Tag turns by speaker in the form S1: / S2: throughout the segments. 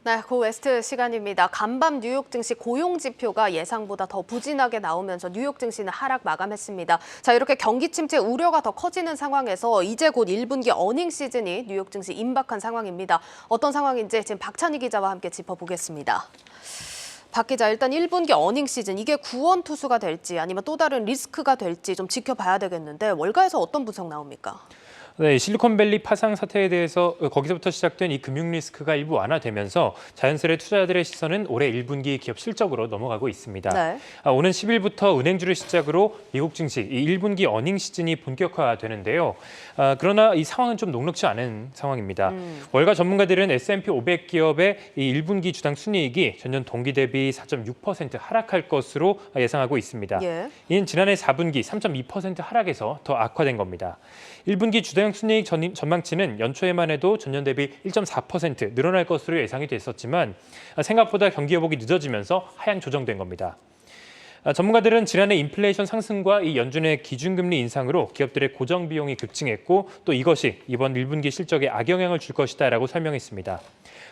S1: 네, 고웨스트 시간입니다. 간밤 뉴욕 증시 고용 지표가 예상보다 더 부진하게 나오면서 뉴욕 증시는 하락 마감했습니다. 자, 이렇게 경기 침체 우려가 더 커지는 상황에서 이제 곧 1분기 어닝 시즌이 뉴욕 증시 임박한 상황입니다. 어떤 상황인지 지금 박찬희 기자와 함께 짚어보겠습니다. 박 기자, 일단 1분기 어닝 시즌 이게 구원 투수가 될지 아니면 또 다른 리스크가 될지 좀 지켜봐야 되겠는데 월가에서 어떤 분석 나옵니까?
S2: 네, 실리콘밸리 파상 사태에 대해서 거기서부터 시작된 이 금융 리스크가 일부 완화되면서 자연스레 투자자들의 시선은 올해 1분기 기업 실적으로 넘어가고 있습니다.
S1: 네.
S2: 오는 10일부터 은행주를 시작으로 미국 증시 이 1분기 어닝 시즌이 본격화되는데요. 그러나 이 상황은 좀 녹록지 않은 상황입니다. 월가 전문가들은 S&P 500 기업의 이 1분기 주당 순이익이 전년 동기 대비 4.6% 하락할 것으로 예상하고 있습니다.
S1: 예.
S2: 이는 지난해 4분기 3.2% 하락에서 더 악화된 겁니다. 1분기 주당 순이익 전망치는 연초에만 해도 전년 대비 1.4% 늘어날 것으로 예상이 됐었지만 생각보다 경기 회복이 늦어지면서 하향 조정된 겁니다. 전문가들은 지난해 인플레이션 상승과 이 연준의 기준금리 인상으로 기업들의 고정 비용이 급증했고 또 이것이 이번 1분기 실적에 악영향을 줄 것이다라고 설명했습니다.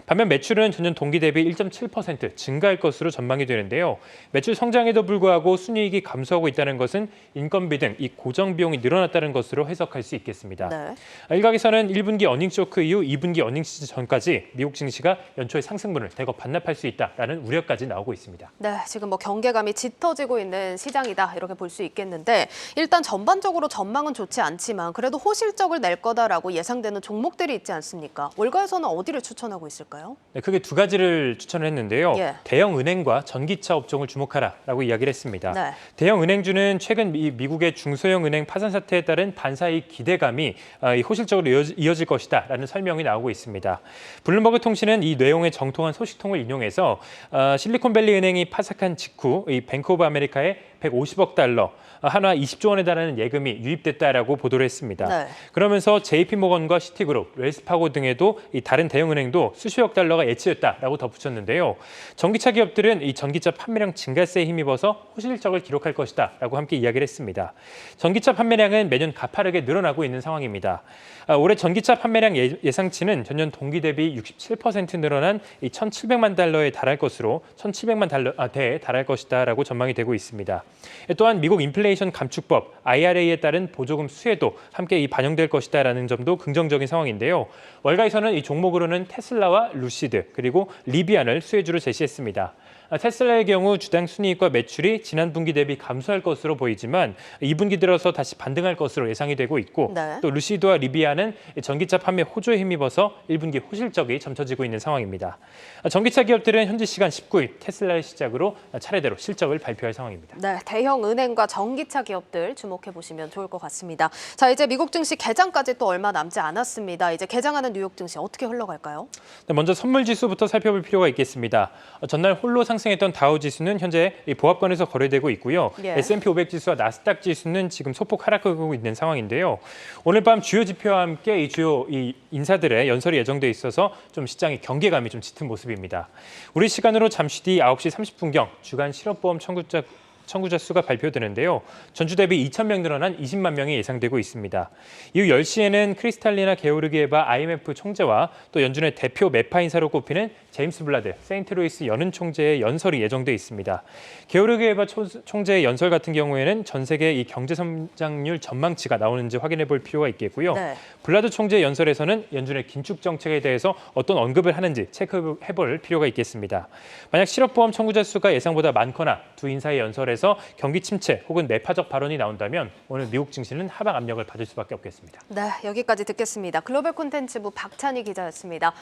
S2: 반면 매출은 전년 동기 대비 1.7% 증가할 것으로 전망이 되는데요. 매출 성장에도 불구하고 순이익이 감소하고 있다는 것은 인건비 등 이 고정 비용이 늘어났다는 것으로 해석할 수 있겠습니다.
S1: 네.
S2: 일각에서는 1분기 어닝 쇼크 이후 2분기 어닝 시즌 전까지 미국 증시가 연초의 상승분을 대거 반납할 수 있다라는 우려까지 나오고 있습니다.
S1: 네, 지금 경계감이 짙어지고 있는 시장이다 이렇게 볼 수 있겠는데 일단 전반적으로 전망은 좋지 않지만 그래도 호실적을 낼 거다라고 예상되는 종목들이 있지 않습니까? 월가에서는 어디를 추천하고 있을까요?
S2: 네, 크게 두 가지를 추천을 했는데요.
S1: 예.
S2: 대형 은행과 전기차 업종을 주목하라라고 이야기를 했습니다.
S1: 네.
S2: 대형 은행주는 최근 미국의 중소형 은행 파산 사태에 따른 반사이익 기대감이 호실적으로 이어질 것이다라는 설명이 나오고 있습니다. 블룸버그 통신은 이 내용의 정통한 소식통을 인용해서 실리콘밸리 은행이 파산한 직후 이 뱅크 오브 아메리카의 150억 달러, 한화 20조 원에 달하는 예금이 유입됐다라고 보도를 했습니다.
S1: 네.
S2: 그러면서 JP모건과 시티그룹, 웰스파고 등에도 이 다른 대형 은행도 수십억 달러가 예치됐다라고 덧붙였는데요. 전기차 기업들은 이 전기차 판매량 증가세에 힘입어서 호실적을 기록할 것이다라고 함께 이야기를 했습니다. 전기차 판매량은 매년 가파르게 늘어나고 있는 상황입니다. 올해 전기차 판매량 예상치는 전년 동기 대비 67% 늘어난 이 1,700만 달러에 달할 것으로 1,700만 대에 달할 것이다라고 전망이 되고 있습니다. 또한 미국 인플레이션 감축법 IRA에 따른 보조금 수혜도 함께 반영될 것이다라는 점도 긍정적인 상황인데요. 월가에서는 이 종목으로는 테슬라와 루시드 그리고 리비안을 수혜주로 제시했습니다. 테슬라의 경우 주당 순이익과 매출이 지난 분기 대비 감소할 것으로 보이지만 2분기 들어서 다시 반등할 것으로 예상이 되고 있고
S1: 네.
S2: 또 루시드와 리비안은 전기차 판매 호조에 힘입어서 1분기 호실적이 점쳐지고 있는 상황입니다. 전기차 기업들은 현지 시간 19일 테슬라를 시작으로 차례대로 실적을 발표할 상황입니다.
S1: 네, 대형 은행과 전기차 기업들 주목해 보시면 좋을 것 같습니다. 자, 이제 미국 증시 개장까지 또 얼마 남지 않았습니다. 이제 개장하는 뉴욕 증시 어떻게 흘러갈까요?
S2: 네, 먼저 선물 지수부터 살펴볼 필요가 있겠습니다. 전날 홀로 상승했던 다우 지수는 현재 보합권에서 거래되고 있고요.
S1: 예.
S2: S&P 500 지수와 나스닥 지수는 지금 소폭 하락하고 있는 상황인데요. 오늘 밤 주요 지표와 함께 이 주요 인사들의 연설이 예정돼 있어서 좀 시장의 경계감이 좀 짙은 모습입니다. 우리 시간으로 잠시 뒤 9시 30분경 주간 실업보험 청구자 수가 발표되는데요. 전주 대비 2,000명 늘어난 20만 명이 예상되고 있습니다. 이후 10시에는 크리스탈리나 게오르기에바 IMF 총재와 또 연준의 대표 매파 인사로 꼽히는 제임스 블라드 세인트루이스 연은 총재의 연설이 예정돼 있습니다. 게오르기에바 총재의 연설 같은 경우에는 전 세계 이 경제 성장률 전망치가 나오는지 확인해 볼 필요가 있겠고요.
S1: 네.
S2: 블라드 총재의 연설에서는 연준의 긴축 정책에 대해서 어떤 언급을 하는지 체크해 볼 필요가 있겠습니다. 만약 실업보험 청구자 수가 예상보다 많거나 두 인사의 연설에서 경기 침체 혹은 매파적 발언이 나온다면 오늘 미국 증시는 하방 압력을 받을 수밖에 없겠습니다.
S1: 네, 여기까지 듣겠습니다. 글로벌 콘텐츠부 박찬희 기자였습니다.